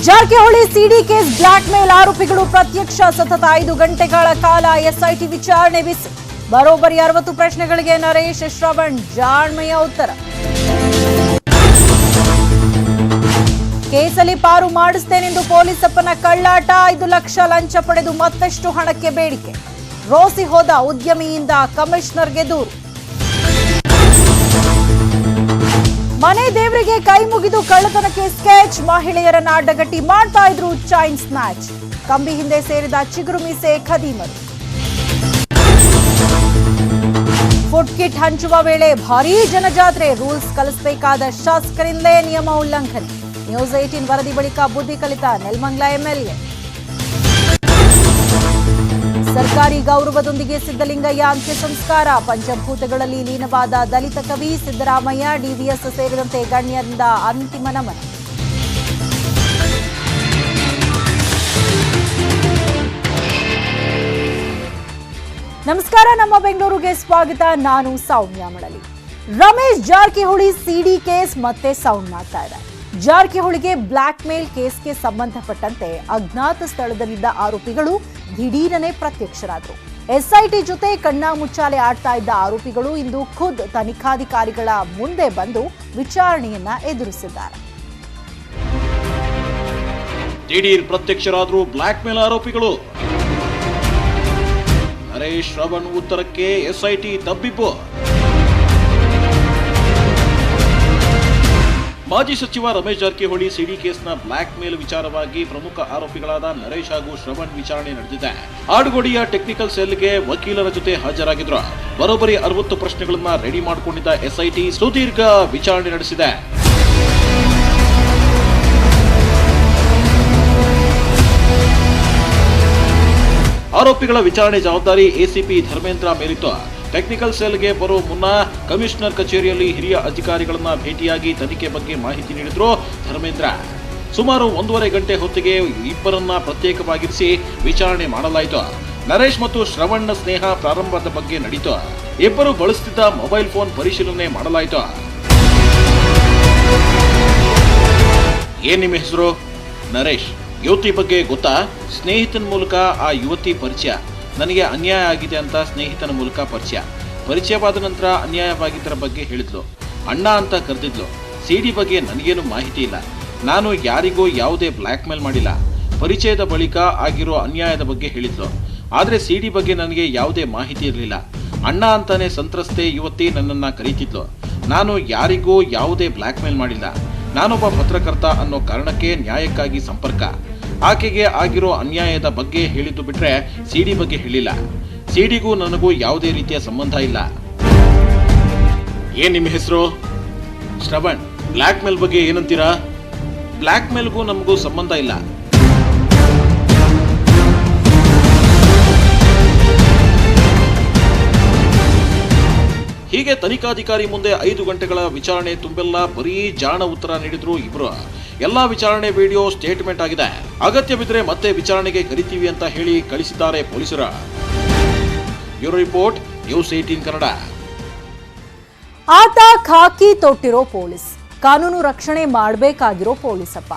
ಜಾರಕಿಹೊಳಿ ಸಿಡಿ case black mail ಆರೋಪಿಗಳು ಪ್ರತ್ಯಕ್ಷ ಸತತ 5 ಗಂಟೆಗಳ ಕಾಲ ಎಸ್ಐಟಿ ವಿಚಾರಣೆ ಬಿಸಿ. ಬರೋಬ್ಬರಿ 60 ಪ್ರಶ್ನೆಗಳಿಗೆ ನರೇಶ್ ಶ್ರವಣ್ ಜಾಣ್ಮೆಯ ಉತ್ತರ. ಕೇಸಲ್ಲಿ ಪಾರು ಮಾಡಿಸ್ತೇನೆಂದು ಪೊಲೀಸಪ್ಪನ ಕಳ್ಳಾಟ, 5 ಲಕ್ಷ ಲಂಚ ಪಡೆದು ಮತ್ತಷ್ಟು ಹಣಕ್ಕೆ ಬೇಡಿಕೆ. ರೋಸಿ ಹೋದ ಉದ್ಯಮಿಯಿಂದ ಕಮಿಷನರ್ಗೆ ದೂರು. ಮನೆ ದೇವರಿಗೆ ಕೈ ಮುಗಿದು ಕಳ್ಳತನಕ್ಕೆ ಸ್ಕೆಚ್, ಮಹಿಳೆಯರನ್ನ ಅಡ್ಡಗಟ್ಟಿ ಮಾಡ್ತಾ ಇದ್ರು ಚೈನ್ ಸ್ನ್ಯಾಚ್. ಕಂಬಿ ಹಿಂದೆ ಸೇರಿದ ಚಿಗುರು ಮೀಸೆ ಖದೀಮರು. ಫುಡ್ ಕಿಟ್ ಹಂಚುವ ವೇಳೆ ಭಾರೀ ಜನಜಾತ್ರೆ, ರೂಲ್ಸ್ ಕಲಿಸಬೇಕಾದ ಶಾಸಕರಿಂದಲೇ ನಿಯಮ ಉಲ್ಲಂಘನೆ. ನ್ಯೂಸ್ 18 ವರದಿ ಬಳಿಕ ಬುದ್ಧಿ ಕಲಿತ ನೆಲಮಂಗಲ ಎಂಎಲ್ಎ. ಸರ್ಕಾರಿ ಗೌರವದೊಂದಿಗೆ ಸಿದ್ದಲಿಂಗಯ್ಯ ಅಂತ್ಯ ಸಂಸ್ಕಾರ, ಪಂಚಭೂತಗಳಲ್ಲಿ ಲೀನವಾದ ದಲಿತ ಕವಿ ಸಿದ್ದರಾಮಯ್ಯ, ಡಿವಿಎಸ್ ಸೇರಿದಂತೆ ಗಣ್ಯರಿಂದ ಅಂತಿಮ ನಮನ. ನಮಸ್ಕಾರ, ನಮ್ಮ ಬೆಂಗಳೂರಿಗೆ ಸ್ವಾಗತ. ನಾನು ಸೌಮ್ಯ ಮಳಲಿ. ರಮೇಶ್ ಜಾರಕಿಹೊಳಿ ಸಿಡಿ ಕೇಸ್ ಮತ್ತೆ ಸೌಂಡ್ ಮಾಡ್ತಾ ಇದೆ. ಜಾರಕಿಹೊಳಿಗೆ ಬ್ಲಾಕ್ ಮೇಲ್ ಕೇಸ್ಗೆ ಸಂಬಂಧಪಟ್ಟಂತೆ ಅಜ್ಞಾತ ಸ್ಥಳದಲ್ಲಿದ್ದ ಆರೋಪಿಗಳು ದಿಢೀರನೆ ಪ್ರತ್ಯಕ್ಷರಾದರು. ಎಸ್ಐಟಿ ಜೊತೆ ಕಣ್ಣಾಮುಚ್ಚಾಲೆ ಆಡ್ತಾ ಇದ್ದ ಆರೋಪಿಗಳು ಇಂದು ಖುದ್ ತನಿಖಾಧಿಕಾರಿಗಳ ಮುಂದೆ ಬಂದು ವಿಚಾರಣೆಯನ್ನ ಎದುರಿಸಿದ್ದಾರೆ. ದಿಢೀರ್ ಪ್ರತ್ಯಕ್ಷರಾದ್ರು ಬ್ಲಾಕ್ ಮೇಲ್ ಆರೋಪಿಗಳು. ನರೇಶ್ ಶ್ರವಣ್ ಉತ್ತರಕ್ಕೆ ಎಸ್ಐಟಿ ತಬ್ಬಿಬ್ಬು. ಮಾಜಿ ಸಚಿವ ರಮೇಶ್ ಜಾರಕಿಹೊಳಿ ಸಿಡಿ ಕೇಸ್ನ ಬ್ಲಾಕ್ ಮೇಲ್ ವಿಚಾರವಾಗಿ ಪ್ರಮುಖ ಆರೋಪಿಗಳಾದ ನರೇಶ್ ಹಾಗೂ ಶ್ರವಣ್ ವಿಚಾರಣೆ ನಡೆದಿದೆ. ಆಡುಗೋಡಿಯ ಟೆಕ್ನಿಕಲ್ ಸೆಲ್ಗೆ ವಕೀಲರ ಜೊತೆ ಹಾಜರಾಗಿದ್ರು. ಬರೋಬ್ಬರಿ 60 ಪ್ರಶ್ನೆಗಳನ್ನ ರೆಡಿ ಮಾಡಿಕೊಂಡಿದ್ದ ಎಸ್ಐಟಿ ಸುದೀರ್ಘ ವಿಚಾರಣೆ ನಡೆಸಿದೆ. ಆರೋಪಿಗಳ ವಿಚಾರಣೆ ಜವಾಬ್ದಾರಿ ಎಸಿಪಿ ಧರ್ಮೇಂದ್ರ ಮೇಲಿತ್ತು. ಟೆಕ್ನಿಕಲ್ ಸೆಲ್ಗೆ ಬರೋ ಮುನ್ನ ಕಮಿಷನರ್ ಕಚೇರಿಯಲ್ಲಿ ಹಿರಿಯ ಅಧಿಕಾರಿಗಳನ್ನ ಭೇಟಿಯಾಗಿ ತನಿಖೆ ಬಗ್ಗೆ ಮಾಹಿತಿ ನೀಡಿದ್ರು ಧರ್ಮೇಂದ್ರ. ಸುಮಾರು 1.5 ಗಂಟೆ ಹೊತ್ತಿಗೆ ಇಬ್ಬರನ್ನ ಪ್ರತ್ಯೇಕವಾಗಿರಿಸಿ ವಿಚಾರಣೆ ಮಾಡಲಾಯಿತು. ನರೇಶ್ ಮತ್ತು ಶ್ರವಣ್ನ ಸ್ನೇಹ ಪ್ರಾರಂಭದ ಬಗ್ಗೆ ನಡೀತು. ಇಬ್ಬರು ಬಳಸುತ್ತಿದ್ದ ಮೊಬೈಲ್ ಫೋನ್ ಪರಿಶೀಲನೆ ಮಾಡಲಾಯಿತು. ಏನ್ ನಿಮ್ಮ ಹೆಸರು? ನರೇಶ್. ಯುವತಿ ಬಗ್ಗೆ ಗೊತ್ತಾ? ಸ್ನೇಹಿತನ ಮೂಲಕ ಆ ಯುವತಿ ಪರಿಚಯ. ನನಗೆ ಅನ್ಯಾಯ ಆಗಿದೆ ಅಂತ ಸ್ನೇಹಿತನ ಮೂಲಕ ಪರಿಚಯವಾದ ನಂತರ ಅನ್ಯಾಯವಾಗಿದ್ದರ ಬಗ್ಗೆ ಹೇಳಿದ್ಲು. ಅಣ್ಣ ಅಂತ ಕರೆದಿದ್ಲು. ಸಿಡಿ ಬಗ್ಗೆ ನನಗೇನು ಮಾಹಿತಿ ಇಲ್ಲ. ನಾನು ಯಾರಿಗೂ ಯಾವುದೇ ಬ್ಲ್ಯಾಕ್ ಮೇಲ್ ಮಾಡಿಲ್ಲ. ಪರಿಚಯದ ಬಳಿಕ ಆಗಿರೋ ಅನ್ಯಾಯದ ಬಗ್ಗೆ ಹೇಳಿದ್ಲು. ಆದರೆ ಸಿಡಿ ಬಗ್ಗೆ ನನಗೆ ಯಾವುದೇ ಮಾಹಿತಿ ಇರಲಿಲ್ಲ. ಅಣ್ಣ ಅಂತಾನೆ ಸಂತ್ರಸ್ತೆ ಯುವತಿ ನನ್ನನ್ನ ಕರೀತಿದ್ಲು. ನಾನು ಯಾರಿಗೂ ಯಾವುದೇ ಬ್ಲ್ಯಾಕ್ ಮೇಲ್ ಮಾಡಿಲ್ಲ. ನಾನೊಬ್ಬ ಪತ್ರಕರ್ತ ಅನ್ನೋ ಕಾರಣಕ್ಕೆ ನ್ಯಾಯಕ್ಕಾಗಿ ಸಂಪರ್ಕ. ಆಕೆಗೆ ಆಗಿರೋ ಅನ್ಯಾಯದ ಬಗ್ಗೆ ಹೇಳಿದ್ದು ಬಿಟ್ರೆ ಸಿಡಿ ಬಗ್ಗೆ ಹೇಳಿಲ್ಲ. ಸಿಡಿಗೂ ನನಗೂ ಯಾವುದೇ ರೀತಿಯ ಸಂಬಂಧ ಇಲ್ಲ. ಏನ್ ನಿಮ್ಮ ಹೆಸರು? ಶ್ರವಣ್. ಬ್ಲ್ಯಾಕ್ ಮೇಲ್ ಬಗ್ಗೆ ಏನಂತೀರಾ? ಬ್ಲ್ಯಾಕ್ ಮೇಲ್ಗೂ ನಮಗೂ ಸಂಬಂಧ ಇಲ್ಲ. ಹೀಗೆ ತನಿಖಾಧಿಕಾರಿ ಮುಂದೆ 5 ಗಂಟೆಗಳ ವಿಚಾರಣೆ ತುಂಬೆಲ್ಲ ಬರೀ ಜಾಣ ಉತ್ತರ ನೀಡಿದ್ರು ಇಬ್ರು. ಎಲ್ಲಾ ವಿಚಾರಣೆ ವಿಡಿಯೋ ಸ್ಟೇಟ್ಮೆಂಟ್ ಆಗಿದೆ. ಅಗತ್ಯವಿದ್ರೆ ಮತ್ತೆ ವಿಚಾರಣೆಗೆ ಕರಿತೀವಿ ಅಂತ ಹೇಳಿ ಕಳಿಸಿದ್ದಾರೆ ಪೊಲೀಸರ. Bureau report, news 18 Kannada. ಆತ ಖಾಕಿ ತೊಟ್ಟಿರೋ ಪೊಲೀಸ್, ಕಾನೂನು ರಕ್ಷಣೆ ಮಾಡಬೇಕಾಗಿರೋ ಪೊಲೀಸಪ್ಪ.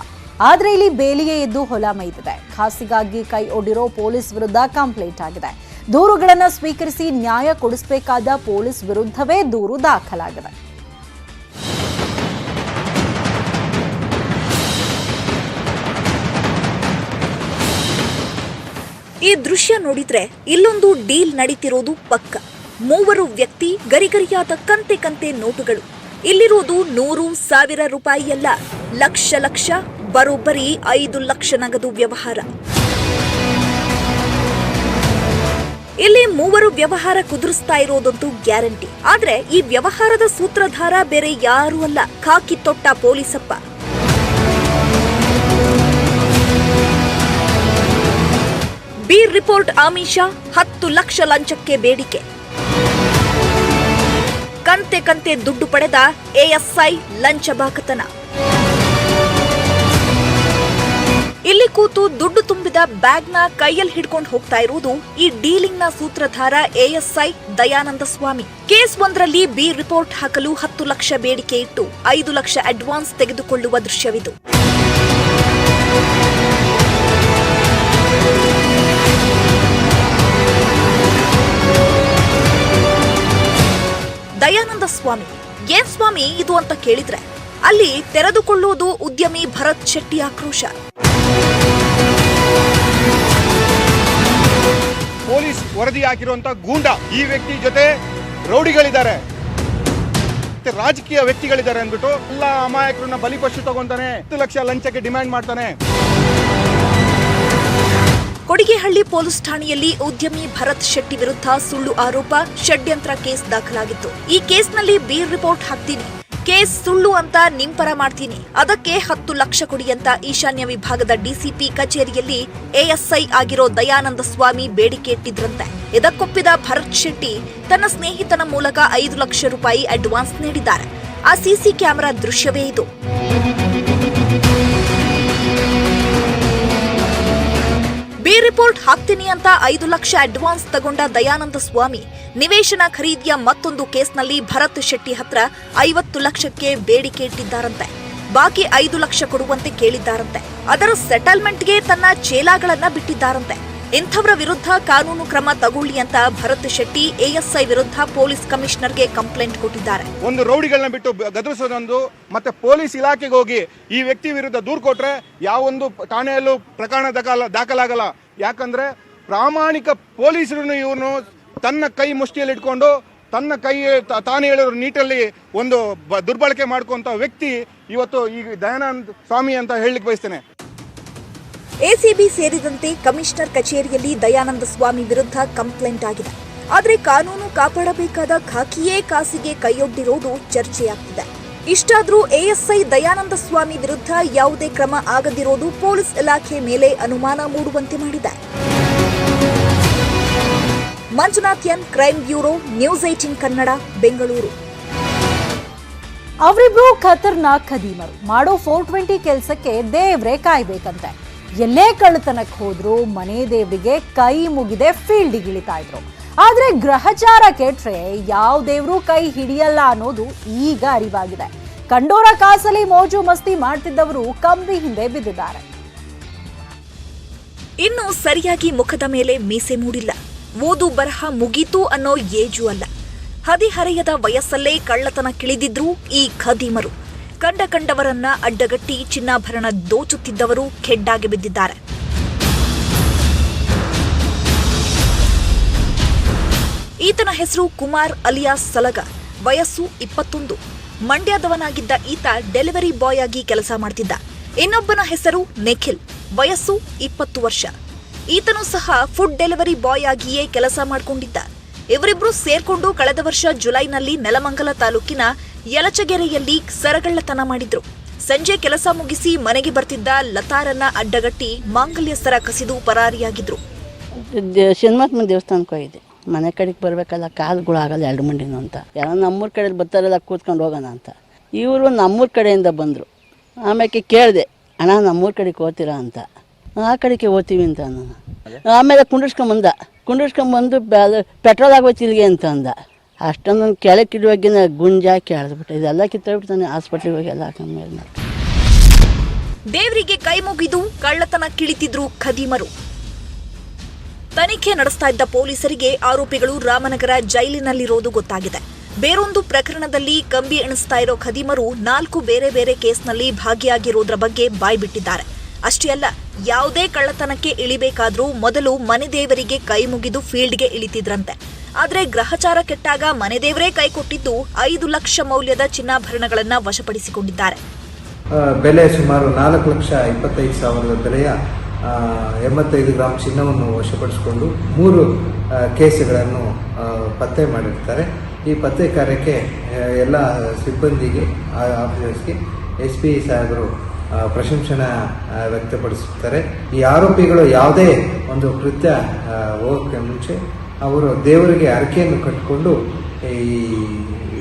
ಆದ್ರೆ ಇಲ್ಲಿ ಬೇಲಿಗೆ ಎದ್ದು ಹೊಲ ಮೈದಿದೆ. ಖಾಸಿಗಾಗಿ ಕೈ ಒಡ್ಡಿರೋ ಪೊಲೀಸ್ ವಿರುದ್ಧ ಕಂಪ್ಲೇಂಟ್ ಆಗಿದೆ. ದೂರುಗಳನ್ನು ಸ್ವೀಕರಿಸಿ ನ್ಯಾಯ ಕೊಡಿಸಬೇಕಾದ ಪೊಲೀಸ್ ವಿರುದ್ಧವೇ ದೂರು ದಾಖಲಾಗಿದೆ. ಈ ದೃಶ್ಯ ನೋಡಿದ್ರೆ ಇಲ್ಲೊಂದು ಡೀಲ್ ನಡೀತಿರೋದು ಪಕ್ಕ. 3 ವ್ಯಕ್ತಿ, ಗರಿಗರಿಯಾದ ಕಂತೆ ನೋಟುಗಳು. ಇಲ್ಲಿರೋದು 100,000 ರೂಪಾಯಿ ಅಲ್ಲ, ಲಕ್ಷ, ಬರೋಬ್ಬರಿ 5 ಲಕ್ಷ ನಗದು ವ್ಯವಹಾರ. ಇಲ್ಲಿ 3 ವ್ಯವಹಾರ ಕುದುರಿಸ್ತಾ ಇರೋದಂತೂ ಗ್ಯಾರಂಟಿ. ಆದ್ರೆ ಈ ವ್ಯವಹಾರದ ಸೂತ್ರಧಾರ ಬೇರೆ ಯಾರೂ ಅಲ್ಲ, ಖಾಕಿ ತೊಟ್ಟ ಪೊಲೀಸಪ್ಪ. ಬೀರ್ ರಿಪೋರ್ಟ್ ಆಮಿಷ, 10 ಲಕ್ಷ ಲಂಚಕ್ಕೆ ಬೇಡಿಕೆ. ಕಂತೆ ದುಡ್ಡು ಪಡೆದ ಎಎಸ್ಐ ಲಂಚ ಬಾಕತನ. ಇಲ್ಲಿ ಕೂತು ದುಡ್ಡು ತುಂಬಿದ ಬ್ಯಾಗ್ನ ಕೈಯಲ್ಲಿ ಹಿಡ್ಕೊಂಡು ಹೋಗ್ತಾ ಇರುವುದು ಈ ಡೀಲಿಂಗ್ನ ಸೂತ್ರಧಾರ ಎಎಸ್ಐ ದಯಾನಂದ ಸ್ವಾಮಿ. ಕೇಸ್ 1ರಲ್ಲಿ ಬೀರ್ ರಿಪೋರ್ಟ್ ಹಾಕಲು 10 ಲಕ್ಷ ಬೇಡಿಕೆ ಇಟ್ಟು 5 ಲಕ್ಷ ಅಡ್ವಾನ್ಸ್ ತೆಗೆದುಕೊಳ್ಳುವ ದೃಶ್ಯವಿದು. ದಯಾನಂದ ಸ್ವಾಮಿ. ಏನ್ ಸ್ವಾಮಿ ಇದು ಅಂತ ಕೇಳಿದ್ರೆ ಅಲ್ಲಿ ತೆರೆದುಕೊಳ್ಳುವುದು ಉದ್ಯಮಿ ಭರತ್ ಶೆಟ್ಟಿ ಆಕ್ರೋಶ. ಪೊಲೀಸ್ ವರದಿ ಹಾಕಿರುವಂತ ಗೂಂಡ ಈ ವ್ಯಕ್ತಿ ಜೊತೆ ರೌಡಿಗಳಿದ್ದಾರೆ, ರಾಜಕೀಯ ವ್ಯಕ್ತಿಗಳಿದ್ದಾರೆ ಅಂದ್ಬಿಟ್ಟು ಎಲ್ಲ ಅಮಾಯಕರನ್ನ ಬಲಿಪಶು ತಗೊಂತಾನೆ, 10 ಲಕ್ಷ ಲಂಚಕ್ಕೆ ಡಿಮ್ಯಾಂಡ್ ಮಾಡ್ತಾನೆ. ಕೊಡಿಗೆಹಳ್ಳಿ ಪೊಲೀಸ್ ಠಾಣೆಯಲ್ಲಿ ಉದ್ಯಮಿ ಭರತ್ ಶೆಟ್ಟಿ ವಿರುದ್ಧ ಸುಳ್ಳು ಆರೋಪ, ಷಡ್ಯಂತ್ರ ಕೇಸ್ ದಾಖಲಾಗಿತ್ತು. ಈ ಕೇಸ್ನಲ್ಲಿ ಬೀರ್ ರಿಪೋರ್ಟ್ ಹಾಕ್ತೀನಿ, ಕೇಸ್ ಸುಳ್ಳು ಅಂತ ನಿಂಪರ ಮಾಡ್ತೀನಿ, ಅದಕ್ಕೆ 10 ಲಕ್ಷ ಕೊಡಿ ಅಂತ ಈಶಾನ್ಯ ವಿಭಾಗದ ಡಿಸಿಪಿ ಕಚೇರಿಯಲ್ಲಿ ಎಎಸ್ಐ ಆಗಿರೋ ದಯಾನಂದ ಸ್ವಾಮಿ ಬೇಡಿಕೆ ಇಟ್ಟಿದ್ರಂತೆ. ಇದಕ್ಕೊಪ್ಪಿದ ಭರತ್ ಶೆಟ್ಟಿ ತನ್ನ ಸ್ನೇಹಿತನ ಮೂಲಕ 5 ಲಕ್ಷ ರೂಪಾಯಿ ಅಡ್ವಾನ್ಸ್ ನೀಡಿದ್ದಾರೆ. ಆ ಸಿಸಿ ಕ್ಯಾಮೆರಾ ದೃಶ್ಯವೇ ಇದು. ಬಿ ರಿಪೋರ್ಟ್ ಹಾಕ್ತೀನಿ ಅಂತ 5 ಲಕ್ಷ ಅಡ್ವಾನ್ಸ್ ತಗೊಂಡ ದಯಾನಂದ ಸ್ವಾಮಿ ನಿವೇಶನ ಖರೀದಿಯ ಮತ್ತೊಂದು ಕೇಸ್ನಲ್ಲಿ ಭರತ್ ಶೆಟ್ಟಿ ಹತ್ರ 50 ಲಕ್ಷಕ್ಕೆ ಬೇಡಿಕೆ ಇಟ್ಟಿದ್ದಾರಂತೆ. ಬಾಕಿ 5 ಲಕ್ಷ ಕೊಡುವಂತೆ ಕೇಳಿದ್ದಾರಂತೆ. ಅದರ ಸೆಟಲ್ಮೆಂಟ್ಗೆ ತನ್ನ ಚೇಲಾಗಳನ್ನ ಬಿಟ್ಟಿದ್ದಾರಂತೆ. ಇಂಥವರ ವಿರುದ್ಧ ಕಾನೂನು ಕ್ರಮ ತಗೊಳ್ಳಿ ಅಂತ ಭರತ್ ಶೆಟ್ಟಿ ಎಎಸ್ಐ ವಿರುದ್ಧ ಪೊಲೀಸ್ ಕಮಿಷನರ್ಗೆ ಕಂಪ್ಲೇಂಟ್ ಕೊಟ್ಟಿದ್ದಾರೆ. ಒಂದು ರೌಡಿಗಳನ್ನ ಬಿಟ್ಟು ಗದರಿಸೋದೊಂದು, ಮತ್ತೆ ಪೊಲೀಸ್ ಇಲಾಖೆಗೆ ಹೋಗಿ ಈ ವ್ಯಕ್ತಿ ವಿರುದ್ಧ ದೂರು ಕೊಟ್ರೆ ಯಾವೊಂದು ಠಾಣೆಯಲ್ಲೂ ಪ್ರಕರಣ ದಾಖಲಾಗಲ್ಲ. ಯಾಕಂದ್ರೆ ಪ್ರಾಮಾಣಿಕ ಪೊಲೀಸರು ಇವನು ತನ್ನ ಕೈ ಮುಷ್ಟಿಯಲ್ಲಿ ಇಟ್ಕೊಂಡು ತನ್ನ ಕೈ ತಾನೇ ಹೇಳಿರೋ ನೀಟಲ್ಲಿ ಒಂದು ದುರ್ಬಳಕೆ ಮಾಡ್ಕೊಂತ ವ್ಯಕ್ತಿ ಇವತ್ತು ಈ ದಯಾನಂದ ಸ್ವಾಮಿ ಅಂತ ಹೇಳಲಿಕ್ಕೆ ಬಯಸ್ತೇನೆ. ಎಸಿಬಿ ಸೇರಿದಂತೆ ಕಮಿಷನರ್ ಕಚೇರಿಯಲ್ಲಿ ದಯಾನಂದ ಸ್ವಾಮಿ ವಿರುದ್ಧ ಕಂಪ್ಲೇಂಟ್ ಆಗಿದೆ. ಆದರೆ ಕಾನೂನು ಕಾಪಾಡಬೇಕಾದ ಖಾಕಿಯೇ ಕಾಸಿಗೆ ಕೈಯೊಡ್ಡಿರೋದು ಚರ್ಚೆಯಾಗ್ತಿದೆ. ಇಷ್ಟಾದರೂ ಎಎಸ್ಐ ದಯಾನಂದ ಸ್ವಾಮಿ ವಿರುದ್ಧ ಯಾವುದೇ ಕ್ರಮ ಆಗದಿರೋದು ಪೊಲೀಸ್ ಇಲಾಖೆ ಮೇಲೆ ಅನುಮಾನ ಮೂಡುವಂತೆ ಮಾಡಿದೆ. Manjunath N, crime bureau, news 18 Kannada, Bengaluru. ಅವರಿಬ್ರು ಖತರ್ನಾಕ್ ಖದೀಮರು. ಮಾಡೋ 420 ಕೆಲಸಕ್ಕೆ ದೇವ್ರೇ ಕಾಯ್ಬೇಕಂತೆ. ಎಲ್ಲೇ ಕಳ್ಳತನಕ್ಕೆ ಹೋದ್ರು ಮನೆ ದೇವರಿಗೆ ಕೈ ಮುಗಿದೆ ಫೀಲ್ಡಿಗಿಳಿತಾ ಇದ್ರು. ಆದ್ರೆ ಗ್ರಹಚಾರ ಕೆಟ್ರೆ ಯಾವ ದೇವ್ರು ಕೈ ಹಿಡಿಯಲ್ಲ ಅನ್ನೋದು ಈಗ ಅರಿವಾಗಿದೆ. ಕಂಡೋರ ಕಾಸಲ್ಲಿ ಮೋಜು ಮಸ್ತಿ ಮಾಡ್ತಿದ್ದವರು ಕಂಬಿ ಹಿಂದೆ ಬಿದ್ದಿದ್ದಾರೆ. ಇನ್ನು ಸರಿಯಾಗಿ ಮುಖದ ಮೇಲೆ ಮೀಸೆ ಮೂಡಿಲ್ಲ, ಓದು ಬರಹ ಮುಗೀತು ಅನ್ನೋ ಏಜು ಅಲ್ಲ. ಹದಿಹರೆಯದ ವಯಸ್ಸಲ್ಲೇ ಕಳ್ಳತನ ಕಿಳಿದಿದ್ರು ಈ ಖದೀಮರು. ಕಂಡವರನ್ನ ಅಡ್ಡಗಟ್ಟಿ ಚಿನ್ನಾಭರಣ ದೋಚುತ್ತಿದ್ದವರು ಖೆಡ್ಡಾಗಿ ಬಿದ್ದಿದ್ದಾರೆ. ಈತನ ಹೆಸರು ಕುಮಾರ್ ಅಲಿಯಾಸ್ ಸಲಗ, ವಯಸ್ಸು 21. ಮಂಡ್ಯದವನಾಗಿದ್ದ ಈತ ಡೆಲಿವರಿ ಬಾಯ್ ಆಗಿ ಕೆಲಸ ಮಾಡ್ತಿದ್ದ. ಇನ್ನೊಬ್ಬನ ಹೆಸರು ನಿಖಿಲ್, ವಯಸ್ಸು 20 ವರ್ಷ. ಈತನು ಸಹ ಫುಡ್ ಡೆಲಿವರಿ ಬಾಯ್ ಆಗಿಯೇ ಕೆಲಸ ಮಾಡಿಕೊಂಡಿದ್ದ. ಇವರಿಬ್ರು ಸೇರ್ಕೊಂಡು ಕಳೆದ ವರ್ಷ ಜುಲೈನಲ್ಲಿ ನೆಲಮಂಗಲ ತಾಲೂಕಿನ ಯಲಚಗೆರೆಯಲ್ಲಿ ಸರಗಳ್ಳತನ ಮಾಡಿದ್ರು. ಸಂಜೆ ಕೆಲಸ ಮುಗಿಸಿ ಮನೆಗೆ ಬರ್ತಿದ್ದ ಲತಾರನ್ನ ಅಡ್ಡಗಟ್ಟಿ ಮಾಂಗಲ್ಯ ಸರ ಕಸಿದು ಪರಾರಿಯಾಗಿದ್ರು. ಶನಿಮಹಾತ್ಮ ದೇವಸ್ಥಾನಕ್ಕೆ ಹೋಗಿದ್ದೆ. ಮನೆ ಕಡೆಗೆ ಬರಬೇಕಲ್ಲ, ಕಾಲುಗಳು ಆಗಲ್ಲ 2 ಮಂಡಿನೂ ಅಂತ. ಯಾರೋ ನಮ್ಮೂರ ಕಡೆಯಲ್ಲಿ ಬರ್ತಾರಲ್ಲ ಕೂತ್ಕೊಂಡು ಹೋಗೋಣ ಅಂತ. ಇವರು ನಮ್ಮೂರ ಕಡೆಯಿಂದ ಬಂದರು. ಆಮೇಲೆ ಕೇಳಿದೆ, ಅಣ್ಣ ನಮ್ಮೂರ ಕಡೆಗೆ ಹೋಗ್ತೀರಾ ಅಂತ. ಆ ಕಡೆಗೆ ಹೋಗ್ತೀವಿ ಅಂತ ನಾನು. ಆಮೇಲೆ ಕುಂಡಿಸ್ಕೊಂಬಂದು ಪೆಟ್ರೋಲ್ ಆಗೋಯ್ತು ಇಲ್ಲಿಗೆ ಅಂತ ಅಂದ. ಅಷ್ಟೊಂದು ಕೆಳಕ್ಕೆ ಇಡುವಾಗಿನ ಗುಂಜಾಕಿ ಎಳೆದ್ಬಿಟ್ಟೆ. ಇದೆಲ್ಲ ಕಿತ್ತೋಗ್ಬಿಟ್ಟು ನಾನು ಹಾಸ್ಪಿಟ್ಲಿಗೆ ಹೋಗಿ ಎಲ್ಲ ಮೇಲೆ ಮಾಡಿ. ದೇವರಿಗೆ ಕೈ ಮುಗಿದು ಕಳ್ಳತನ ಕಿಳಿತಿದ್ರು ಖದೀಮರು. ತನಿಖೆ ನಡೆಸ್ತಾ ಇದ್ದ ಪೊಲೀಸರಿಗೆ ಆರೋಪಿಗಳು ರಾಮನಗರ ಜೈಲಿನಲ್ಲಿರೋದು ಗೊತ್ತಾಗಿದೆ. ಬೇರೊಂದು ಪ್ರಕರಣದಲ್ಲಿ ಕಂಬಿ ಎಣಿಸ್ತಾ ಇರೋ ಖದೀಮರು 4 ಬೇರೆ ಬೇರೆ ಕೇಸ್ನಲ್ಲಿ ಭಾಗಿಯಾಗಿರೋದ್ರ ಬಗ್ಗೆ ಬಾಯ್ಬಿಟ್ಟಿದ್ದಾರೆ. ಅಷ್ಟೇ ಅಲ್ಲ, ಯಾವುದೇ ಕಳ್ಳತನಕ್ಕೆ ಇಳಿಬೇಕಾದ್ರೂ ಮೊದಲು ಮನೆ ದೇವರಿಗೆ ಕೈ ಮುಗಿದು ಫೀಲ್ಡ್ಗೆ ಇಳಿತಿದ್ರಂತೆ. ಆದ್ರೆ ಗ್ರಹಚಾರ ಕೆಟ್ಟಾಗ ಮನೆ ದೇವರೇ ಕೈ ಕೊಟ್ಟಿದ್ದು 5 ಲಕ್ಷ ಮೌಲ್ಯದ ಚಿನ್ನಾಭರಣಗಳನ್ನ ವಶಪಡಿಸಿಕೊಂಡಿದ್ದಾರೆ. ಬೆಲೆ ಸುಮಾರು 4,25,000 ಬೆಲೆಯ 85 ಗ್ರಾಂ ಚಿನ್ನವನ್ನು ವಶಪಡಿಸಿಕೊಂಡು 3 ಕೇಸುಗಳನ್ನು ಪತ್ತೆ ಮಾಡಿರ್ತಾರೆ. ಈ ಪತ್ತೆ ಕಾರ್ಯಕ್ಕೆ ಎಲ್ಲ ಸಿಬ್ಬಂದಿಗೆ, ಆಫೀಸರ್ಸ್ಗೆ SP ಸಾಹೇಬರು ಪ್ರಶಂಸನ ವ್ಯಕ್ತಪಡಿಸುತ್ತಾರೆ. ಈ ಆರೋಪಿಗಳು ಯಾವುದೇ ಒಂದು ಕೃತ್ಯ ಹೋಗೋಕ್ಕೆ ಮುಂಚೆ ಅವರು ದೇವರಿಗೆ ಹರಕೆಯನ್ನು ಕಟ್ಟಿಕೊಂಡು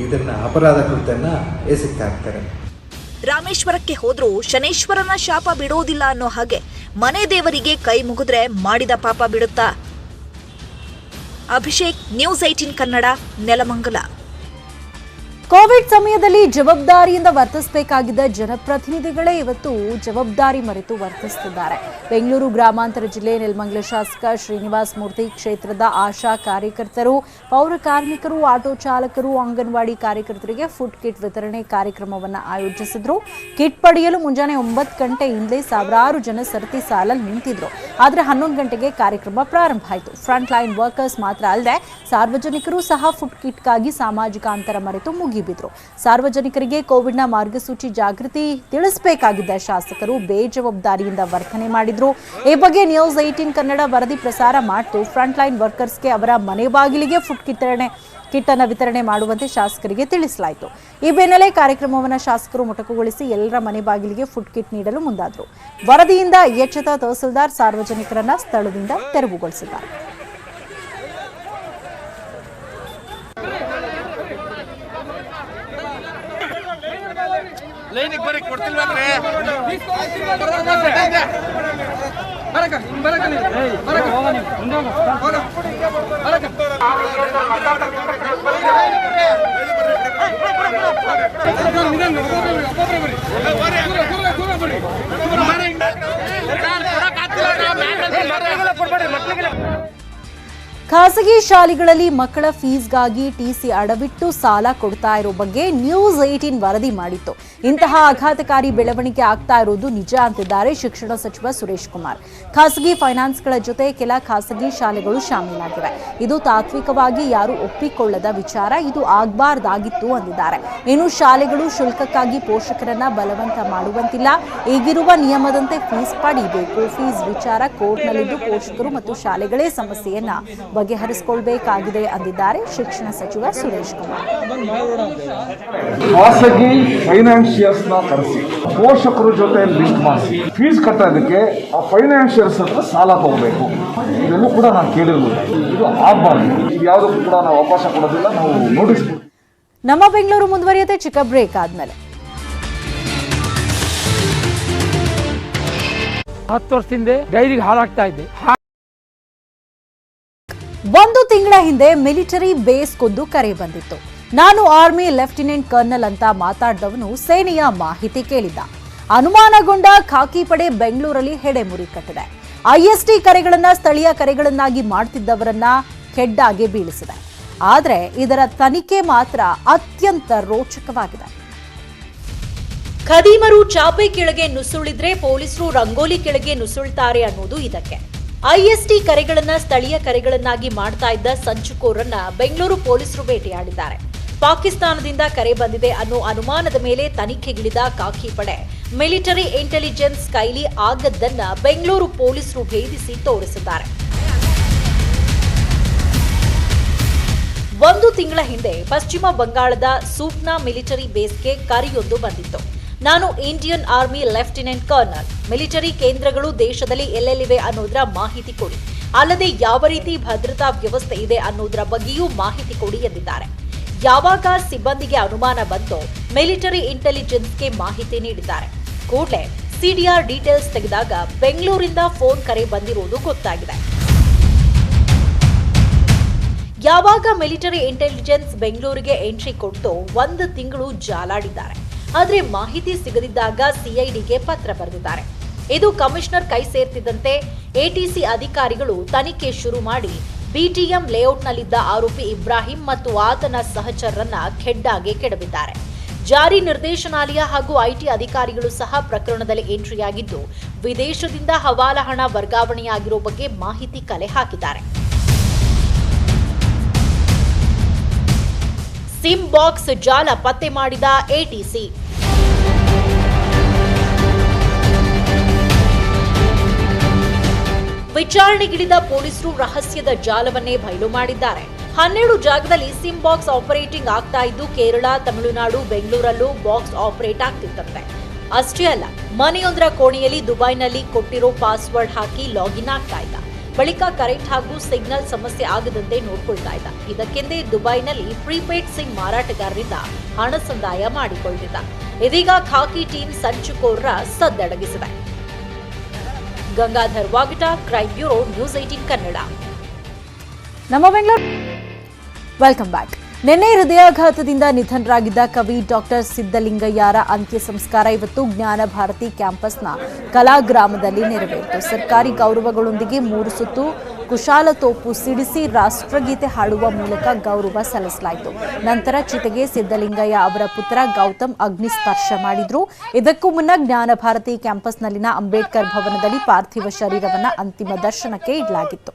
ಇದನ್ನ ಅಪರಾಧ ಕೃತ್ಯನ ಎಸಗ್ತಾ ಇರ್ತಾರೆ. ರಾಮೇಶ್ವರಕ್ಕೆ ಹೋದ್ರೂ ಶನೇಶ್ವರನ ಶಾಪ ಬಿಡೋದಿಲ್ಲ ಅನ್ನೋ ಹಾಗೆ ಮನೆ ದೇವರಿಗೆ ಕೈ ಮುಗಿದ್ರೆ ಮಾಡಿದ ಪಾಪ ಬಿಡುತ್ತಾ? ಅಭಿಷೇಕ್, ನ್ಯೂಸ್ 18 ಕನ್ನಡ, ನೆಲಮಂಗಲ. ಕೋವಿಡ್ ಸಮಯದಲ್ಲಿ ಜವಾಬ್ದಾರಿಯಿಂದ ವರ್ತಿಸಬೇಕಾಗಿದ್ದ ಜನಪ್ರತಿನಿಧಿಗಳೇ ಇವತ್ತು ಜವಾಬ್ದಾರಿ ಮರೆತು ವರ್ತಿಸುತ್ತಿದ್ದಾರೆ. ಬೆಂಗಳೂರು ಗ್ರಾಮಾಂತರ ಜಿಲ್ಲೆ ನೆಲಮಂಗಲ ಶಾಸಕ ಶ್ರೀನಿವಾಸ ಮೂರ್ತಿ ಕ್ಷೇತ್ರದ ಆಶಾ ಕಾರ್ಯಕರ್ತರು, ಪೌರ ಕಾರ್ಮಿಕರು, ಆಟೋ ಚಾಲಕರು, ಅಂಗನವಾಡಿ ಕಾರ್ಯಕರ್ತರಿಗೆ ಫುಡ್ ಕಿಟ್ ವಿತರಣೆ ಕಾರ್ಯಕ್ರಮವನ್ನು ಆಯೋಜಿಸಿದ್ರು. ಕಿಟ್ ಪಡೆಯಲು ಮುಂಜಾನೆ 9 ಗಂಟೆಯಿಂದಲೇ ಸಾವಿರಾರು ಜನ ಸರತಿ ಸಾಲಲ್ಲಿ ನಿಂತಿದ್ರು. ಆದರೆ 11 ಗಂಟೆಗೆ ಕಾರ್ಯಕ್ರಮ ಪ್ರಾರಂಭ ಆಯಿತು. ಫ್ರಂಟ್ ಲೈನ್ ವರ್ಕರ್ಸ್ ಮಾತ್ರ ಅಲ್ಲದೆ ಸಾರ್ವಜನಿಕರು ಸಹ ಫುಡ್ ಕಿಟ್ಗಾಗಿ ಸಾಮಾಜಿಕ ಅಂತರ ಮರೆತು ಮುಗಿಬಿದ್ರು. ಸಾರ್ವಜನಿಕರಿಗೆ ಕೋವಿಡ್ನ ಮಾರ್ಗಸೂಚಿ ಜಾಗೃತಿ ತಿಳಿಸಬೇಕಾಗಿದ್ದ ಶಾಸಕರು ಬೇಜವಾಬ್ದಾರಿಯಿಂದ ವರ್ತನೆ ಮಾಡಿದ್ರು. ಈ ಬಗ್ಗೆ ನ್ಯೂಸ್ 18 ಕನ್ನಡ ವರದಿ ಪ್ರಸಾರ ಮಾಡಿತು. ಫ್ರಂಟ್ ಲೈನ್ ವರ್ಕರ್ಸ್ಗೆ ಅವರ ಮನೆ ಬಾಗಿಲಿಗೆ ಫುಡ್ ಕಿಟ್ ಅನ್ನು ವಿತರಣೆ ಮಾಡುವಂತೆ ಶಾಸಕರಿಗೆ ತಿಳಿಸಲಾಯಿತು. ಈ ಬೆನ್ನಲ್ಲೇ ಕಾರ್ಯಕ್ರಮವನ್ನು ಶಾಸಕರು ಮೊಟಕುಗೊಳಿಸಿ ಎಲ್ಲರ ಮನೆ ಬಾಗಿಲಿಗೆ ಫುಡ್ ಕಿಟ್ ನೀಡಲು ಮುಂದಾದರು. ವರದಿಯಿಂದ ಎಚ್ಚೆತ್ತ ತಹಸೀಲ್ದಾರ್ ಸಾರ್ವಜನಿಕರನ್ನ ಸ್ಥಳದಿಂದ ತೆರವುಗೊಳಿಸಿದ್ದಾರೆ. ಖಾಸಗಿ ಶಾಲೆಗಳಲ್ಲಿ ಮಕ್ಕಳ ಫೀಸ್ಗಾಗಿ ಟಿಸಿ ಅಡವಿಟ್ಟು ಸಾಲ ಕೊಡ್ತಾ ಇರೋ ಬಗ್ಗೆ ನ್ಯೂಸ್ 18 ವರದಿ ಮಾಡಿತ್ತು. ಇಂತಹ ಆಘಾತಕಾರಿ ಬೆಳವಣಿಗೆ ಆಗ್ತಾ ಇರೋದು ನಿಜ ಅಂತಿದ್ದಾರೆ ಶಿಕ್ಷಣ ಸಚಿವ ಸುರೇಶ್ ಕುಮಾರ್. ಖಾಸಗಿ ಫೈನಾನ್ಸ್ಗಳ ಜೊತೆ ಕೆಲ ಖಾಸಗಿ ಶಾಲೆಗಳು ಶಾಮೀಲಾಗಿವೆ. ಇದು ತಾತ್ವಿಕವಾಗಿ ಯಾರು ಒಪ್ಪಿಕೊಳ್ಳದ ವಿಚಾರ. ಇದು ಆಗಬಾರ್ದಾಗಿತ್ತು ಅಂದಿದ್ದಾರೆ. ಇನ್ನು ಶಾಲೆಗಳು ಶುಲ್ಕಕ್ಕಾಗಿ ಪೋಷಕರನ್ನ ಬಲವಂತ ಮಾಡುವಂತಿಲ್ಲ. ಈಗಿರುವ ನಿಯಮದಂತೆ ಫೀಸ್ ಪಡೆಯಬೇಕು. ಫೀಸ್ ವಿಚಾರ ಕೋರ್ಟ್ನಲ್ಲಿದ್ದು ಪೋಷಕರು ಮತ್ತು ಶಾಲೆಗಳೇ ಸಮಸ್ಯೆಯನ್ನ ಬಗೆಹರಿಸಿಕೊಳ್ಳಬೇಕಾಗಿದೆ ಅಂದಿದ್ದಾರೆ ಶಿಕ್ಷಣ ಸಚಿವ ಸುರೇಶ್ ಕುಮಾರ್. ಖಾಸಗಿ ಫೈನಾನ್ಷಿಯರ್ಸ್ ನ ಕರೆಸಿ ಪೋಷಕರ ಜೊತೆ ಲಿಂಕ್ ಮಾಡಿಸಿ ಫೀಸ್ ಕಟ್ಟೋದಕ್ಕೆ ಆ ಫೈನಾನ್ಷಿಯರ್ಸ್ ಹತ್ರ ಸಾಲ ತಗೋಬೇಕು. ಇದೆಲ್ಲೂ ಕೂಡ ನಾನು ಕೇಳಿರಲಿಲ್ಲ. ಇದು ಆಗಬಾರ್ದು. ಇದು ಯಾವುದಕ್ಕೂ ಕೂಡ ನಾವು ಅವಕಾಶ ಕೊಡೋದಿಲ್ಲ. ನಾವು ನೋಟಿಸ್. ನಮ್ಮ ಬೆಂಗಳೂರು ಮುಂದುವರಿಯುತ್ತೆ ಚಿಕ್ಕ ಬ್ರೇಕ್ ಆದ್ಮೇಲೆ. 10 ವರ್ಷದಿಂದ ಡೈರಿಗೆ ಹಾಳಾಗ್ತಾ ಇದ್ದೆ. 1 ತಿಂಗಳ ಹಿಂದೆ ಮಿಲಿಟರಿ ಬೇಸ್ಗೊಂದು ಕರೆ ಬಂದಿತ್ತು. ನಾನು ಆರ್ಮಿ ಲೆಫ್ಟಿನೆಂಟ್ ಕರ್ನಲ್ ಅಂತ ಮಾತಾಡಿದವನು ಸೇನೆಯ ಮಾಹಿತಿ ಕೇಳಿದ್ದ. ಅನುಮಾನಗೊಂಡ ಖಾಕಿ ಪಡೆ ಬೆಂಗಳೂರಲ್ಲಿ ಹೆಡೆಮುರಿ ಕಟ್ಟಿದೆ. IST ಕರೆಗಳನ್ನ ಸ್ಥಳೀಯ ಕರೆಗಳನ್ನಾಗಿ ಮಾಡ್ತಿದ್ದವರನ್ನ ಕೆಡ್ಡಾಗೆ ಬೀಳಿಸಿದೆ. ಆದರೆ ಇದರ ತನಿಖೆ ಮಾತ್ರ ಅತ್ಯಂತ ರೋಚಕವಾಗಿದೆ. ಖದೀಮರು ಚಾಪೆ ಕೆಳಗೆ ನುಸುಳಿದ್ರೆ ಪೊಲೀಸರು ರಂಗೋಲಿ ಕೆಳಗೆ ನುಸುಳ್ತಾರೆ ಅನ್ನೋದು ಇದಕ್ಕೆ. IST ಕರೆಗಳನ್ನ ಸ್ಥಳೀಯ ಕರೆಗಳನ್ನಾಗಿ ಮಾಡ್ತಾ ಇದ್ದ ಸಂಚುಕೋರನ್ನ ಬೆಂಗಳೂರು ಪೊಲೀಸರು ಬೇಟೆಯಾಡಿದ್ದಾರೆ. ಪಾಕಿಸ್ತಾನದಿಂದ ಕರೆ ಬಂದಿದೆ ಅನ್ನೋ ಅನುಮಾನದ ಮೇಲೆ ತನಿಖೆಗಿಳಿದ ಖಾಕಿ ಪಡೆ ಮಿಲಿಟರಿ ಇಂಟೆಲಿಜೆನ್ಸ್ ಕೈಲಿ ಆಗದ್ದನ್ನ ಬೆಂಗಳೂರು ಪೊಲೀಸರು ಭೇದಿಸಿ ತೋರಿಸಿದ್ದಾರೆ. 1 ತಿಂಗಳ ಹಿಂದೆ ಪಶ್ಚಿಮ ಬಂಗಾಳದ ಸೂಕ್ನಾ ಮಿಲಿಟರಿ ಬೇಸ್ಗೆ ಕರೆಯೊಂದು ಬಂದಿತ್ತು. ನಾನು Indian army lieutenant colonel. Military ಕೇಂದ್ರಗಳು ದೇಶದಲ್ಲಿ ಎಲ್ಲೆಲ್ಲಿವೆ ಅನ್ನೋದರ ಮಾಹಿತಿ ಕೊಡಿ. ಅಲ್ಲದೆ ಯಾವ ರೀತಿ ಭದ್ರತಾ ವ್ಯವಸ್ಥೆ ಇದೆ ಅನ್ನೋದರ ಬಗ್ಗೆಯೂ ಮಾಹಿತಿ ಕೊಡಿ ಎಂದಿದ್ದಾರೆ. ಯಾವಾಗ ಸಿಬ್ಬಂದಿಗೆ ಅನುಮಾನ ಬಂತೋ ಮಿಲಿಟರಿ ಇಂಟೆಲಿಜೆನ್ಸ್ಗೆ ಮಾಹಿತಿ ನೀಡಿದ್ದಾರೆ. ಕೂಡಲೇ CDR ಡೀಟೇಲ್ಸ್ ತೆಗೆದಾಗ ಬೆಂಗಳೂರಿಂದ ಫೋನ್ ಕರೆ ಬಂದಿರುವುದು ಗೊತ್ತಾಗಿದೆ. ಯಾವಾಗ ಮಿಲಿಟರಿ ಇಂಟೆಲಿಜೆನ್ಸ್ ಬೆಂಗಳೂರಿಗೆ ಎಂಟ್ರಿ ಕೊಟ್ಟು 1 ತಿಂಗಳು ಜಾಲಾಡಿದ್ದಾರೆ. ಆದರೆ ಮಾಹಿತಿ ಸಿಗದಿದ್ದಾಗ CIDಗೆ ಪತ್ರ ಬರೆದಿದ್ದಾರೆ. ಇದು ಕಮಿಷನರ್ ಕೈ ಸೇರ್ತಿದ್ದಂತೆ ATC ಅಧಿಕಾರಿಗಳು ತನಿಖೆ ಶುರು ಮಾಡಿ BTM ಲೇಔಟ್ನಲ್ಲಿದ್ದ ಆರೋಪಿ ಇಬ್ರಾಹಿಂ ಮತ್ತು ಆತನ ಸಹಚರರನ್ನ ಖೆಡ್ಡಾಗೆ ಕೆಡವಿದ್ದಾರೆ. ಜಾರಿ ನಿರ್ದೇಶನಾಲಯ ಹಾಗೂ IT ಅಧಿಕಾರಿಗಳು ಸಹ ಪ್ರಕರಣದಲ್ಲಿ ಎಂಟ್ರಿಯಾಗಿದ್ದು ವಿದೇಶದಿಂದ ಹವಾಲಾ ಹಣ ವರ್ಗಾವಣೆಯಾಗಿರೋ ಬಗ್ಗೆ ಮಾಹಿತಿ ಕಲೆ ಹಾಕಿದ್ದಾರೆ. ಸಿಮ್ ಬಾಕ್ಸ್ ಜಾಲ ಪತ್ತೆ ಮಾಡಿದ ATC. ವಿಚಾರಣೆಗಿಳಿದ ಪೊಲೀಸರು ರಹಸ್ಯದ ಜಾಲವನ್ನೇ ಬಯಲು ಮಾಡಿದ್ದಾರೆ. 12 ಜಾಗದಲ್ಲಿ ಸಿಮ್ ಬಾಕ್ಸ್ ಆಪರೇಟಿಂಗ್ ಆಗ್ತಾ ಇದ್ದು ಕೇರಳ, ತಮಿಳುನಾಡು, ಬೆಂಗಳೂರಲ್ಲೂ ಬಾಕ್ಸ್ ಆಪರೇಟ್ ಆಗ್ತಿತ್ತಂತೆ. ಅಷ್ಟೇ ಅಲ್ಲ, ಮನೆಯೊಂದರ ಕೋಣೆಯಲ್ಲಿ ದುಬೈನಲ್ಲಿ ಕೊಟ್ಟಿರೋ ಪಾಸ್ವರ್ಡ್ ಹಾಕಿ ಲಾಗಿನ್ ಆಗ್ತಾ ಇದ್ದ. ಬಳಿಕ ಕರೆಂಟ್ ಹಾಗೂ ಸಿಗ್ನಲ್ ಸಮಸ್ಯೆ ಆಗದಂತೆ ನೋಡ್ಕೊಳ್ತಾ ಇದ್ದ. ಇದಕ್ಕೆಂದೇ ದುಬೈನಲ್ಲಿ ಪ್ರೀಪೇಡ್ ಸಿಮ್ ಮಾರಾಟಗಾರರಿಂದ ಹಣ ಸಂದಾಯ ಮಾಡಿಕೊಳ್ಳುತ್ತಿದ್ದ. ಇದೀಗ ಖಾಕಿ team ಸಂಚುಕೋರರ ಸದ್ದಡಗಿಸಿದೆ. Gangadhar ವಾಗಟ, crime bureau, news 18 Kannada. ನಮ್ಮ ಬೆಂಗಳೂರು ವೆಲ್ಕಮ್ ಬ್ಯಾಕ್. ನಿನ್ನೆ ಹೃದಯಾಘಾತದಿಂದ ನಿಧನರಾಗಿದ್ದ ಕವಿ ಡಾಕ್ಟರ್ ಸಿದ್ದಲಿಂಗಯ್ಯರ ಅಂತ್ಯ ಸಂಸ್ಕಾರ ಇವತ್ತು ಜ್ಞಾನ ಭಾರತಿ ಕ್ಯಾಂಪಸ್ನ ಕಲಾಗ್ರಾಮದಲ್ಲಿ ನೆರವೇರಿತು. ಸರ್ಕಾರಿ ಗೌರವಗಳೊಂದಿಗೆ 3 ಸುತ್ತು ಕುಶಾಲತೋಪು ಸಿಡಿಸಿ ರಾಷ್ಟ್ರಗೀತೆ ಹಾಡುವ ಮೂಲಕ ಗೌರವ ಸಲ್ಲಿಸಲಾಯಿತು. ನಂತರ ಚಿತೆಗೆ ಸಿದ್ದಲಿಂಗಯ್ಯ ಅವರ ಪುತ್ರ ಗೌತಮ್ ಅಗ್ನಿ ಸ್ಪರ್ಶ ಮಾಡಿದ್ರು. ಇದಕ್ಕೂ ಮುನ್ನ ಜ್ಞಾನ ಭಾರತಿ ಕ್ಯಾಂಪಸ್ನಲ್ಲಿನ ಅಂಬೇಡ್ಕರ್ ಭವನದಲ್ಲಿ ಪಾರ್ಥಿವ ಶರೀರವನ್ನು ಅಂತಿಮ ದರ್ಶನಕ್ಕೆ ಇಡಲಾಗಿತ್ತು.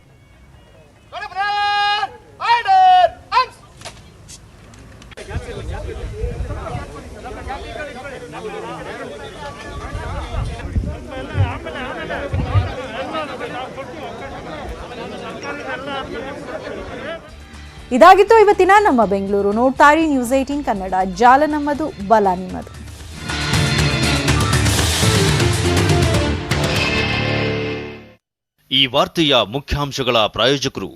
ಇದಾಗಿತ್ತು ಇವತ್ತಿನ ನಮ್ಮ ಬೆಂಗಳೂರು. ನೋಡ್ತಾರಿ ನ್ಯೂಸ್ 18 ಕನ್ನಡ. ಜಾಲ ನಮ್ಮದು, ಬಲ ನಿಮ್ಮದು. ಈ ವಾರ್ತೆಯ ಮುಖ್ಯಾಂಶಗಳ ಪ್ರಾಯೋಜಕರು